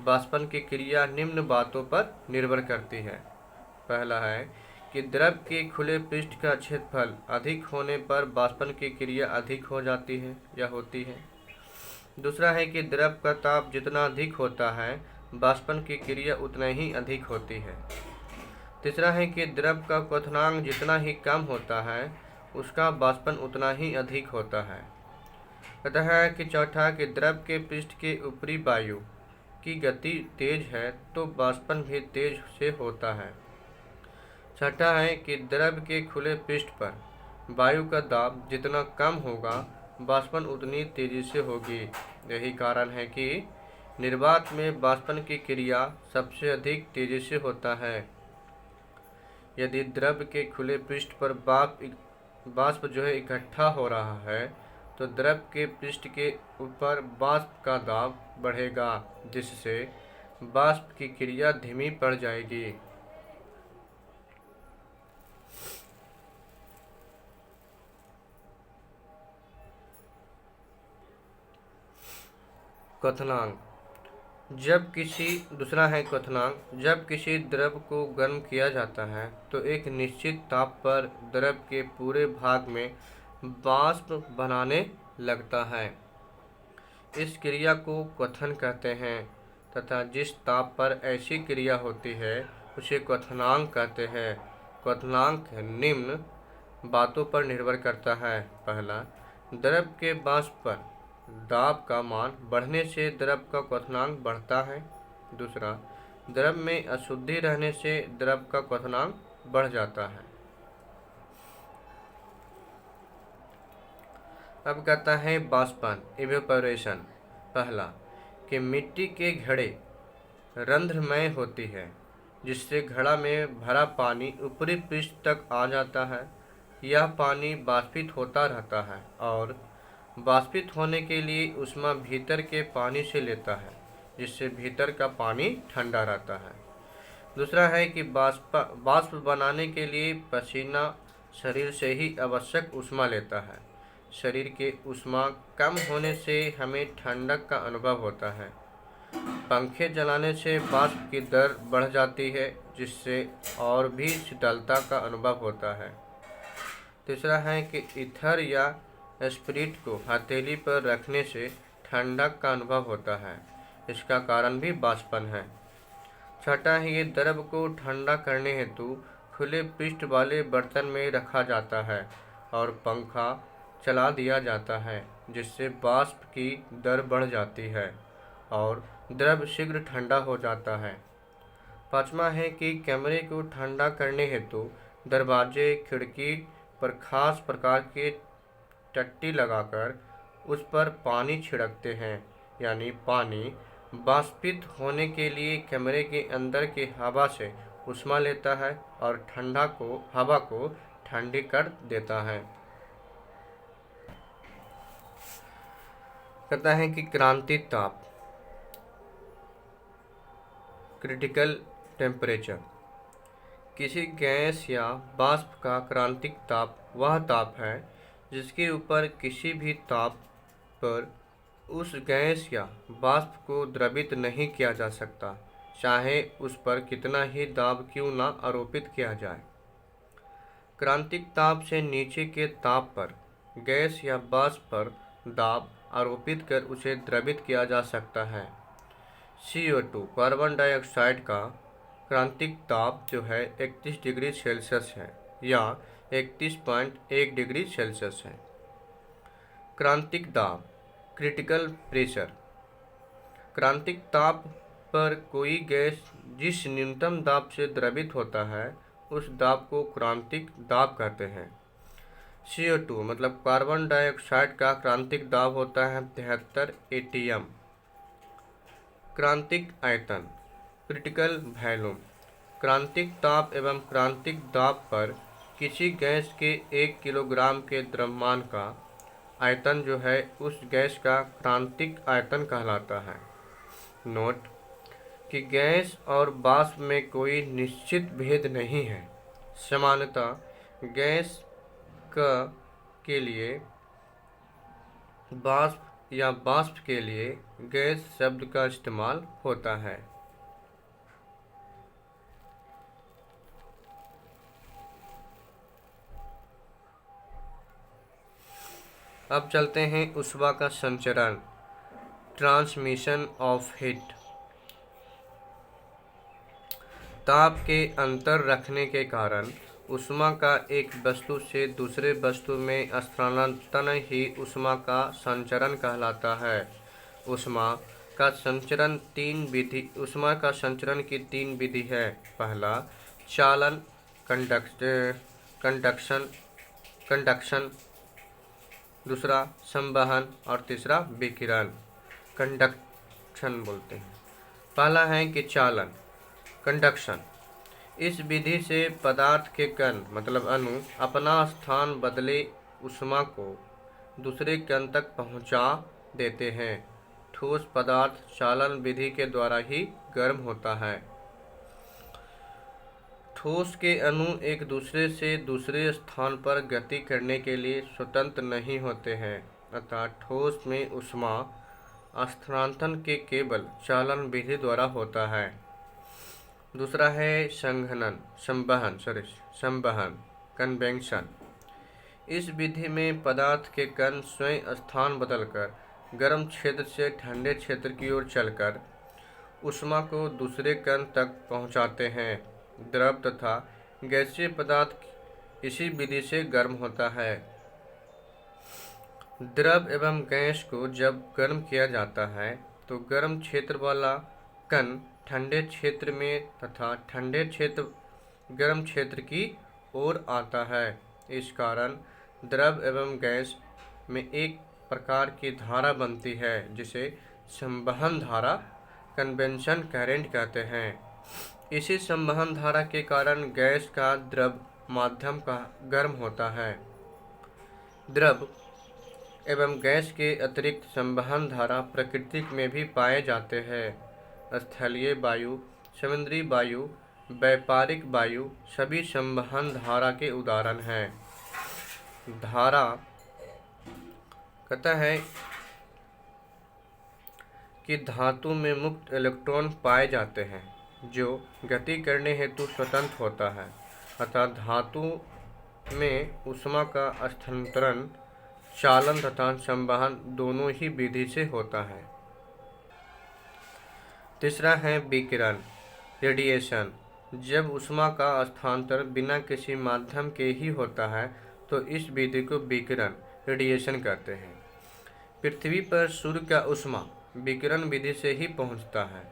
बाष्पन की क्रिया निम्न बातों पर निर्भर करती है। पहला है कि द्रव के खुले पृष्ठ का क्षेत्रफल अधिक होने पर बाष्पन की क्रिया अधिक हो जाती है या होती है। दूसरा है कि द्रव का ताप जितना अधिक होता है बाष्पन की क्रिया उतना ही अधिक होती है। तीसरा है कि द्रव का क्वथनांक जितना ही कम होता है उसका बाष्पन उतना ही अधिक होता है। कहता है कि चौथा कि द्रव के पृष्ठ के ऊपरी वायु की गति तेज है तो बाष्पन भी तेज से होता है। छठा है कि द्रव के खुले पृष्ठ पर वायु का दाब जितना कम होगा बाष्पन उतनी तेजी से होगी। यही कारण है कि निर्वात में बाष्पन की क्रिया सबसे अधिक तेजी से होता है। यदि द्रव के खुले पृष्ठ पर वाष्प जो है इकट्ठा हो रहा है तो द्रव के पृष्ठ के ऊपर वाष्प का दाब बढ़ेगा जिससे वाष्प की क्रिया धीमी पड़ जाएगी। क्वथनांक दूसरा है क्वथनांक। जब किसी द्रव को गर्म किया जाता है तो एक निश्चित ताप पर द्रव के पूरे भाग में वाष्प बनाने लगता है। इस क्रिया को क्वथन कहते हैं तथा जिस ताप पर ऐसी क्रिया होती है उसे क्वथनांक कहते हैं। क्वथनांक निम्न बातों पर निर्भर करता है। पहला, द्रव के वाष्प पर दाब का मान बढ़ने से द्रव का क्वथनांक बढ़ता है। दूसरा, द्रव में अशुद्धि रहने से द्रव का क्वथनांक बढ़ जाता है। अब कहता है बाष्पन इवेपोरेशन। पहला, कि मिट्टी के घड़े रंध्रमय होती है जिससे घड़ा में भरा पानी ऊपरी पृष्ठ तक आ जाता है। यह पानी बाष्पित होता रहता है और बाष्पित होने के लिए ऊष्मा भीतर के पानी से लेता है जिससे भीतर का पानी ठंडा रहता है। दूसरा है कि बाष्प बनाने के लिए पसीना शरीर से ही आवश्यक ऊष्मा लेता है। शरीर के ऊष्मा कम होने से हमें ठंडक का अनुभव होता है। पंखे जलाने से वाष्प की दर बढ़ जाती है जिससे और भी शीतलता का अनुभव होता है। तीसरा है कि ईथर या स्पिरिट को हथेली पर रखने से ठंडक का अनुभव होता है। इसका कारण भी बाष्पन है। छठा है, ये द्रव को ठंडा करने हेतु खुले पृष्ठ वाले बर्तन में रखा जाता है और पंखा चला दिया जाता है जिससे वाष्प की दर बढ़ जाती है और द्रव शीघ्र ठंडा हो जाता है। पाँचवा है कि कमरे को ठंडा करने हेतु दरवाजे खिड़की पर खास प्रकार के टट्टी लगाकर उस पर पानी छिड़कते हैं, यानी पानी वाष्पित होने के लिए कमरे के अंदर के हवा से ऊष्मा लेता है और हवा को ठंडी कर देता है। कहता है कि क्रांति ताप क्रिटिकल टेम्परेचर। किसी गैस या वाष्प का क्रांतिक ताप वह ताप है जिसके ऊपर किसी भी ताप पर उस गैस या वाष्प को द्रवित नहीं किया जा सकता, चाहे उस पर कितना ही दाब क्यों न आरोपित किया जाए। क्रांतिक ताप से नीचे के ताप पर गैस या वाष्प पर दाब आरोपित कर उसे द्रवित किया जा सकता है। CO2 कार्बन डाइऑक्साइड का क्रांतिक ताप जो है 31 डिग्री सेल्सियस है या 31.1 डिग्री सेल्सियस है। क्रांतिक दाब क्रिटिकल प्रेशर। क्रांतिक ताप पर कोई गैस जिस न्यूनतम दाब से द्रवित होता है उस दाब को क्रांतिक दाब कहते हैं। CO2 मतलब कार्बन डाइऑक्साइड का क्रांतिक दाब होता है 73 atm। क्रांतिक आयतन क्रिटिकल वॉल्यूम। क्रांतिक ताप एवं क्रांतिक दाब पर किसी गैस के 1 किलोग्राम के द्रव्यमान का आयतन जो है उस गैस का क्रांतिक आयतन कहलाता है। नोट कि गैस और वाष्प में कोई निश्चित भेद नहीं है। सामान्यतः गैस के लिए वाष्प या वाष्प के लिए गैस शब्द का इस्तेमाल होता है। अब चलते हैं ऊष्मा का संचरण, ट्रांसमिशन ऑफ हीट। ताप के अंतर रखने के कारण ऊष्मा का एक वस्तु से दूसरे वस्तु में स्थानांतरण ही ऊष्मा का संचरण कहलाता है। ऊष्मा का संचरण की 3 विधि है। पहला, चालन कंडक्शन, दूसरा संवहन और तीसरा विकिरण कंडक्शन बोलते हैं। पहला है कि चालन कंडक्शन। इस विधि से पदार्थ के कण मतलब अणु अपना स्थान बदले ऊष्मा को दूसरे कण तक पहुंचा देते हैं। ठोस पदार्थ चालन विधि के द्वारा ही गर्म होता है। ठोस के अणु एक दूसरे से दूसरे स्थान पर गति करने के लिए स्वतंत्र नहीं होते हैं, अतः ठोस में ऊष्मा स्थानांतरण के केवल चालन विधि द्वारा होता है। दूसरा है संवहन कन्वेंशन। इस विधि में पदार्थ के कण स्वयं स्थान बदलकर गर्म क्षेत्र से ठंडे क्षेत्र की ओर चलकर ऊष्मा को दूसरे कण तक पहुंचाते हैं। द्रव तथा गैसीय पदार्थ इसी विधि से गर्म होता है। द्रव एवं गैस को जब गर्म किया जाता है तो गर्म क्षेत्र वाला कण ठंडे क्षेत्र में तथा ठंडे क्षेत्र गर्म क्षेत्र की ओर आता है। इस कारण द्रव एवं गैस में एक प्रकार की धारा बनती है जिसे संवहन धारा कन्वेंशन करंट कहते हैं। इसी संवहन धारा के कारण गैस का द्रव माध्यम का गर्म होता है। द्रव एवं गैस के अतिरिक्त संवहन धारा प्रकृति में भी पाए जाते हैं। स्थलीय वायु, समुद्री वायु, व्यापारिक वायु सभी संवहन धारा के उदाहरण हैं। धारा कहता है कि धातु में मुक्त इलेक्ट्रॉन पाए जाते हैं जो गति करने हेतु स्वतंत्र होता है, अतः धातु में ऊष्मा का स्थानांतरण चालन तथा संवहन दोनों ही विधि से होता है। तीसरा है विकिरण रेडिएशन। जब ऊष्मा का स्थानांतरण बिना किसी माध्यम के ही होता है तो इस विधि को विकिरण रेडिएशन कहते हैं। पृथ्वी पर सूर्य का ऊष्मा विकिरण विधि से ही पहुंचता है।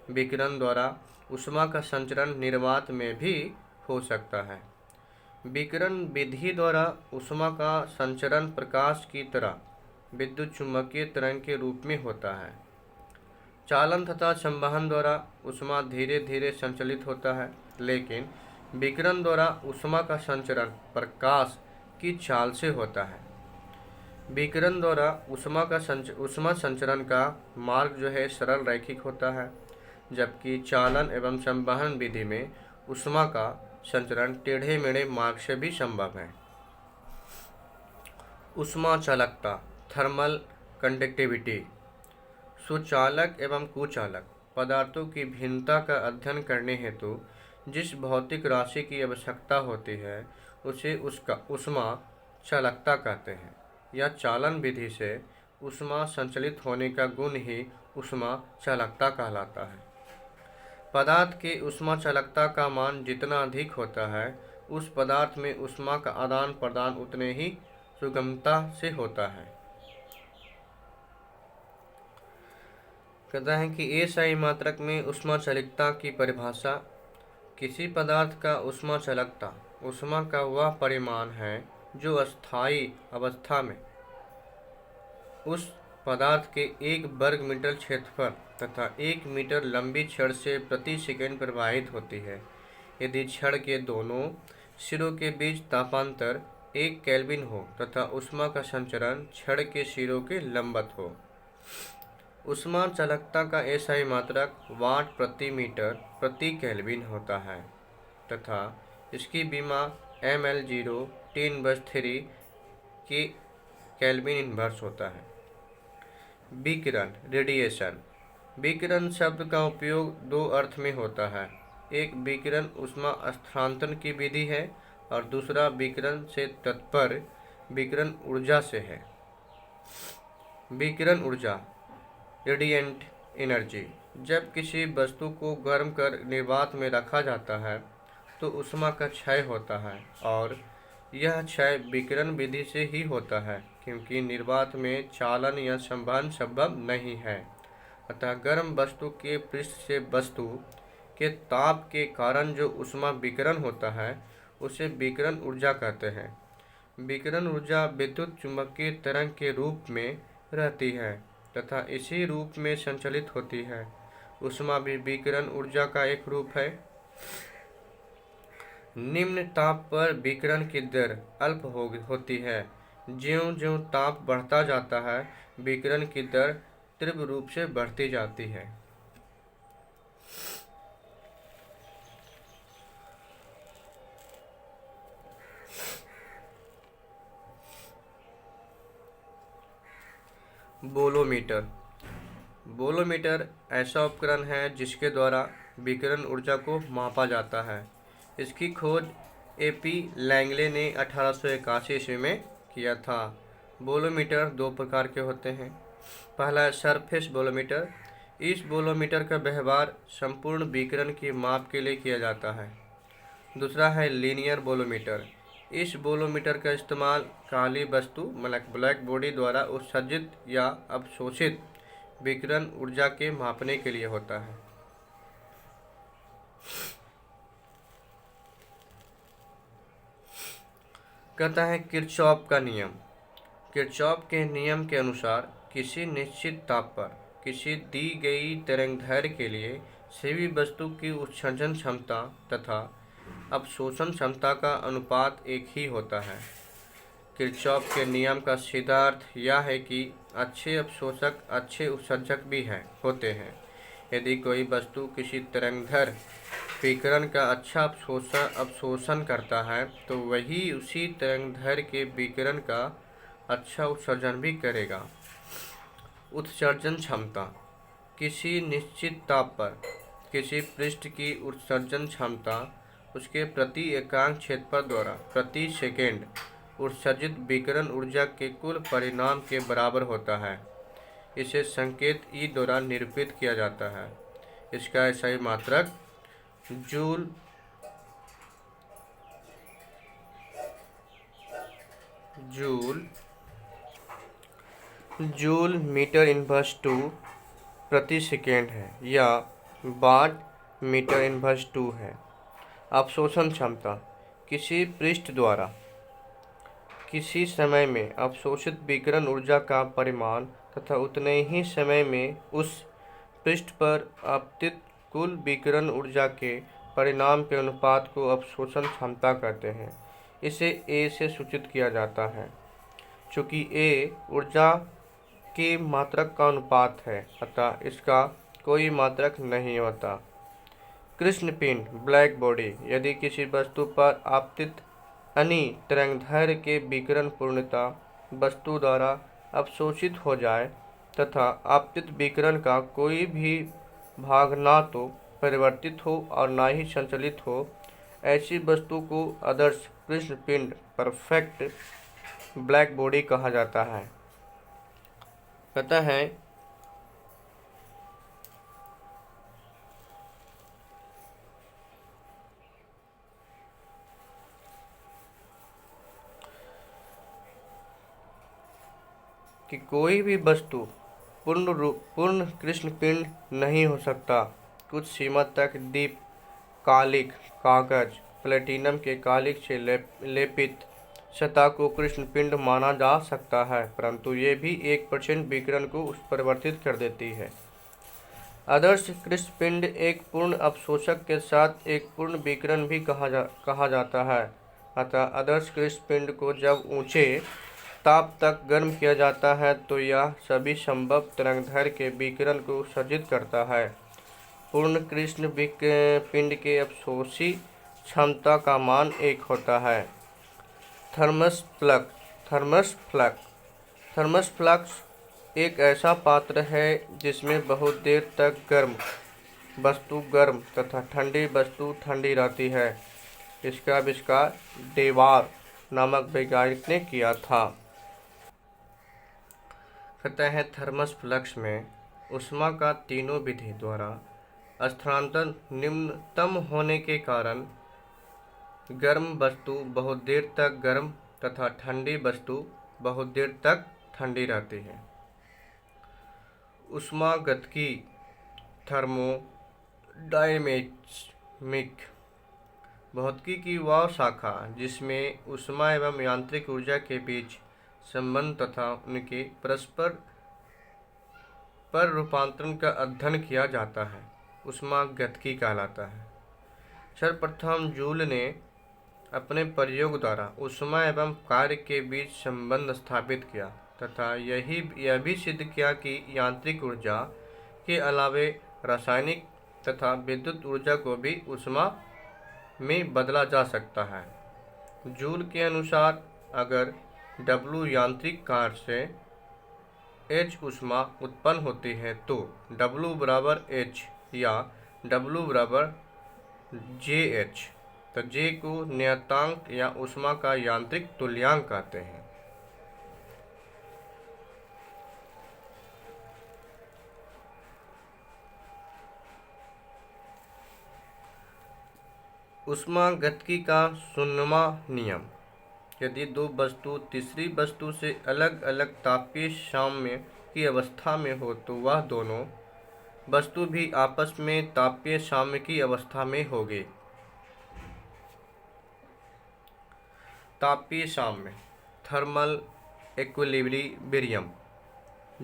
विकिरण द्वारा ऊष्मा का संचरण निर्वात में भी हो सकता है। विकिरण विधि द्वारा ऊष्मा का संचरण प्रकाश की तरह विद्युत चुम्बकीय तरंग के रूप में होता है। चालन तथा संवहन द्वारा ऊष्मा धीरे धीरे संचलित होता है, लेकिन विकिरण द्वारा ऊष्मा का संचरण प्रकाश की चाल से होता है। विकिरण द्वारा ऊष्मा संचरण का मार्ग जो है सरल रैखिक होता है, जबकि चालन एवं संवहन विधि में ऊष्मा का संचरण टेढ़े मेढ़े मार्ग से भी संभव है। ऊष्मा चालकता थर्मल कंडक्टिविटी। सुचालक एवं कुचालक पदार्थों की भिन्नता का अध्ययन करने हेतु जिस भौतिक राशि की आवश्यकता होती है उसे उसका ऊष्मा चालकता कहते हैं। यह चालन विधि से ऊष्मा संचलित होने का गुण ही ऊष्मा चालकता कहलाता है। पदार्थ की ऊष्मा चालकता का मान जितना अधिक होता है उस पदार्थ में ऊष्मा का आदान प्रदान उतने ही सुगमता से होता है। कहता है कि एसआई मात्रक में ऊष्मा चालकता की परिभाषा। किसी पदार्थ का ऊष्मा चालकता ऊष्मा का वह परिमाण है जो अस्थायी अवस्था में उस पदार्थ के 1 वर्ग मीटर क्षेत्रफल तथा 1 मीटर लंबी छड़ से प्रति सेकंड प्रवाहित होती है, यदि छड़ के दोनों सिरों के बीच तापांतर 1 केल्विन हो तथा ऊष्मा का संचरण छड़ के सिरों के लंबवत हो। ऊष्मा चालकता का एसआई मात्रक वाट प्रति मीटर प्रति केल्विन होता है तथा इसकी विमा ml0 10⁻³ के केल्विन इन्वर्स होता है। विकिरण रेडिएशन। विकिरण शब्द का उपयोग 2 अर्थ में होता है। एक विकिरण ऊष्मा स्थानांतरण की विधि है और दूसरा विकिरण से तात्पर्य विकिरण ऊर्जा से है। विकिरण ऊर्जा रेडिएंट एनर्जी। जब किसी वस्तु को गर्म कर निर्वात में रखा जाता है तो ऊष्मा का क्षय होता है और यह क्षय विकिरण विधि से ही होता है, क्योंकि निर्वात में चालन या संवहन संभव नहीं है। अतः गर्म वस्तु के पृष्ठ से वस्तु के ताप के कारण जो ऊष्मा विकिरण होता है उसे विकिरण ऊर्जा कहते हैं। विकिरण ऊर्जा विद्युत चुम्बकीय तरंग के रूप में रहती है तथा इसी रूप में संचलित होती है। ऊष्मा भी विकिरण ऊर्जा का एक रूप है। निम्न ताप पर विकिरण की दर अल्प होती है। ज्यों-ज्यों ताप बढ़ता जाता है विकिरण की दर तीव्र रूप से बढ़ती जाती है। बोलोमीटर। बोलोमीटर ऐसा उपकरण है जिसके द्वारा विकिरण ऊर्जा को मापा जाता है। इसकी खोज एपी लैंगले ने 1881 ईस्वी में किया था। बोलोमीटर दो प्रकार के होते हैं। पहला है सरफेस बोलोमीटर। इस बोलोमीटर का व्यवहार संपूर्ण विकिरण की माप के लिए किया जाता है। दूसरा है लीनियर बोलोमीटर। इस बोलोमीटर का इस्तेमाल काली वस्तु मतलब ब्लैक बॉडी द्वारा उत्सर्जित या अवशोषित विकिरण ऊर्जा के मापने के लिए होता है। कहता है किरचॉफ का नियम। किरचॉफ के नियम के अनुसार किसी निश्चित ताप पर किसी दी गई तरंगदैर्घ्य के लिए सभी वस्तु की उत्सर्जन क्षमता तथा अवशोषण क्षमता का अनुपात एक ही होता है। किरचॉफ के नियम का सीधा अर्थ यह है कि अच्छे अवशोषक अच्छे उत्सर्जक भी होते हैं। यदि कोई वस्तु किसी तरंगदैर्घ्य विकिरण का अच्छा अवशोषण करता है तो वही उसी तरंगदैर्घ्य के विकिरण का अच्छा उत्सर्जन भी करेगा। उत्सर्जन क्षमता। किसी निश्चित ताप पर किसी पृष्ठ की उत्सर्जन क्षमता उसके प्रति एकांक क्षेत्रफल द्वारा प्रति सेकेंड उत्सर्जित विकिरण ऊर्जा के कुल परिमाण के बराबर होता है। इसे संकेत ई द्वारा निरूपित किया जाता है। इसका SI मात्रक जूल मीटर इनवर्स 2 प्रति सेकेंड है या वाट मीटर इनवर्स 2 है। अवशोषण क्षमता। किसी पृष्ठ द्वारा किसी समय में अवशोषित विकिरण ऊर्जा का परिमाण तथा उतने ही समय में उस पृष्ठ पर आपतित कुल विकिरण ऊर्जा के परिमाण के अनुपात को अवशोषण क्षमता कहते हैं। इसे A से सूचित किया जाता है। चूँकि A ऊर्जा के मात्रक का अनुपात है अतः इसका कोई मात्रक नहीं होता। कृष्ण पिंड ब्लैक बॉडी। यदि किसी वस्तु पर आपतित अनि तरंगदैर्घ्य के विकिरण पूर्णतः वस्तु द्वारा अवशोषित हो जाए तथा आपतित विकिरण का कोई भी भाग ना तो परिवर्तित हो और ना ही संचलित हो, ऐसी वस्तु को आदर्श कृष्ण पिंड परफेक्ट ब्लैक बॉडी कहा जाता है। कहता है कि कोई भी वस्तु पूर्ण कृष्ण पिंड नहीं हो सकता। कुछ सीमा तक दीप कालिक कागज प्लेटिनम के कालिक से लेपित सतह को कृष्ण पिंड माना जा सकता है, परंतु ये भी 1% विकिरण को परिवर्तित कर देती है। आदर्श कृष्ण पिंड एक पूर्ण अवशोषक के साथ एक पूर्ण विकिरण भी कहा जाता है। अतः आदर्श कृष्ण पिंड को जब ऊंचे ताप तक गर्म किया जाता है तो यह सभी संभव तरंगदैर्घ्य के विकिरण को उत्सर्जित करता है। पूर्ण कृष्ण पिंड के अवशोषी क्षमता का मान 1 होता है। थर्मस फ्लक्स एक ऐसा पात्र है जिसमें बहुत देर तक गर्म वस्तु गर्म तथा ठंडी वस्तु ठंडी रहती है। इसका आविष्कार डेवार नामक वैज्ञानिक ने किया था। कहते हैं थर्मस फ्लक्स में ऊष्मा का तीनों विधि द्वारा स्थानांतरण निम्नतम होने के कारण गर्म वस्तु बहुत देर तक गर्म तथा ठंडी वस्तु बहुत देर तक ठंडी रहती है। ऊष्मागतिकी थर्मोडायनेमिक भौतिकी की वह शाखा जिसमें ऊष्मा एवं यांत्रिक ऊर्जा के बीच संबंध तथा उनके परस्पर पर रूपांतरण का अध्ययन किया जाता है, ऊष्मागतिकी कहलाता है। सर्वप्रथम जूल ने अपने प्रयोग द्वारा ऊष्मा एवं कार्य के बीच संबंध स्थापित किया तथा यह भी सिद्ध किया कि यांत्रिक ऊर्जा के अलावे रासायनिक तथा विद्युत ऊर्जा को भी ऊष्मा में बदला जा सकता है। जूल के अनुसार अगर W यांत्रिक कार्य से H ऊष्मा उत्पन्न होती है तो W बराबर H या W बराबर JH। तो J को नियतांक या ऊष्मा का यांत्रिक तुल्यांक कहते हैं। ऊष्मागतिकी का शून्यवां नियम। यदि दो वस्तु तीसरी वस्तु से अलग अलग तापीय साम्य की अवस्था में हो तो वह दोनों वस्तु भी आपस में तापीय साम्य की अवस्था में होगी। तापीय साम्य थर्मल इक्विलिब्रियम।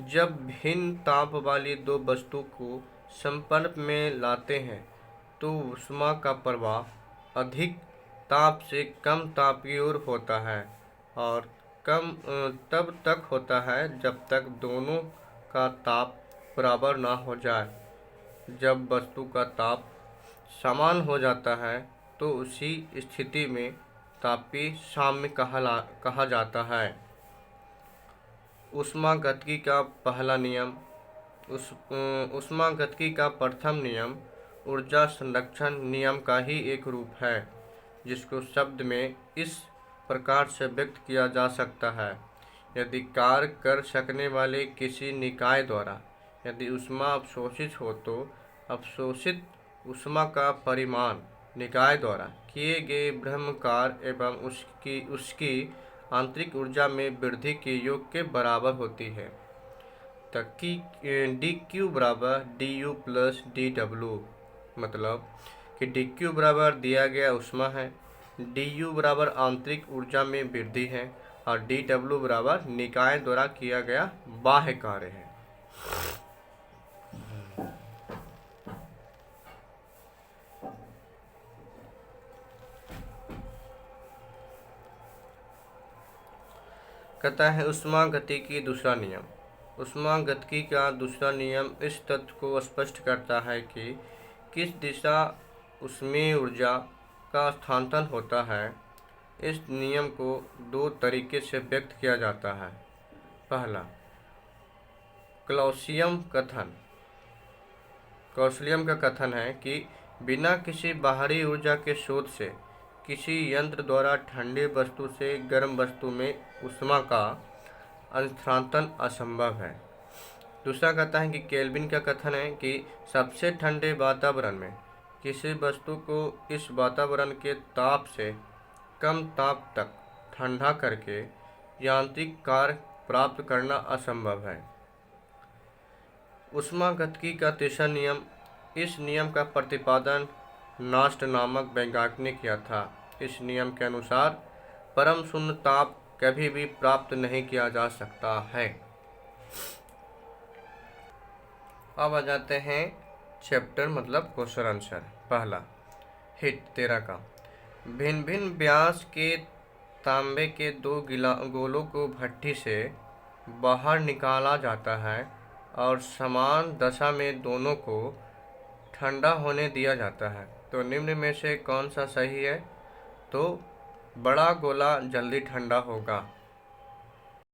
जब भिन्न ताप वाली दो वस्तु को संपर्क में लाते हैं तो ऊष्मा का प्रवाह अधिक ताप से कम ताप की ओर होता है और तब तक होता है जब तक दोनों का ताप बराबर ना हो जाए। जब वस्तु का ताप समान हो जाता है तो उसी स्थिति में तापीय साम्य कहा जाता है। ऊष्मागतिकी का पहला नियम। ऊष्मागतिकी का प्रथम नियम ऊर्जा संरक्षण नियम का ही एक रूप है, जिसको शब्द में इस प्रकार से व्यक्त किया जा सकता है। यदि कार्य कर सकने वाले किसी निकाय द्वारा यदि ऊष्मा अवशोषित हो तो अवशोषित ऊष्मा का परिमाण निकाय द्वारा किए गए ब्रह्म कार्य एवं उसकी आंतरिक ऊर्जा में वृद्धि के योग के बराबर होती है। ताकि डी क्यू बराबर D you plus D W, मतलब कि डी क्यू बराबर दिया गया ऊष्मा है, डी यू बराबर आंतरिक ऊर्जा में वृद्धि है और डी डब्ल्यू बराबर निकाय द्वारा किया गया बाह्य कार्य है। कहता है ऊष्मागतिकी दूसरा नियम। ऊष्मागतिकी का दूसरा नियम इस तथ्य को स्पष्ट करता है कि किस दिशा ऊष्मीय ऊर्जा का स्थानांतरण होता है। इस नियम को दो तरीके से व्यक्त किया जाता है। पहला, क्लॉसियम का कथन है कि बिना किसी बाहरी ऊर्जा के स्रोत से किसी यंत्र द्वारा ठंडी वस्तु से गर्म वस्तु में ऊष्मा का स्थानांतरण असंभव है। दूसरा कहता है कि केल्विन का कथन है कि सबसे ठंडे वातावरण में किसी वस्तु को इस वातावरण के ताप से कम ताप तक ठंडा करके यांत्रिक कार्य प्राप्त करना असंभव है। ऊष्मागतिकी का तीसरा नियम। इस नियम का प्रतिपादन नास्ट नामक वैज्ञानिक ने किया था। इस नियम के अनुसार परम शून्य ताप कभी भी प्राप्त नहीं किया जा सकता है। अब आ जाते हैं चैप्टर मतलब क्वेश्चन आंसर। पहला, हिट 13 का। भिन्न भिन्न व्यास के तांबे के दो गोलों को भट्ठी से बाहर निकाला जाता है और समान दशा में दोनों को ठंडा होने दिया जाता है। तो निम्न में से कौन सा सही है? तो बड़ा गोला जल्दी ठंडा होगा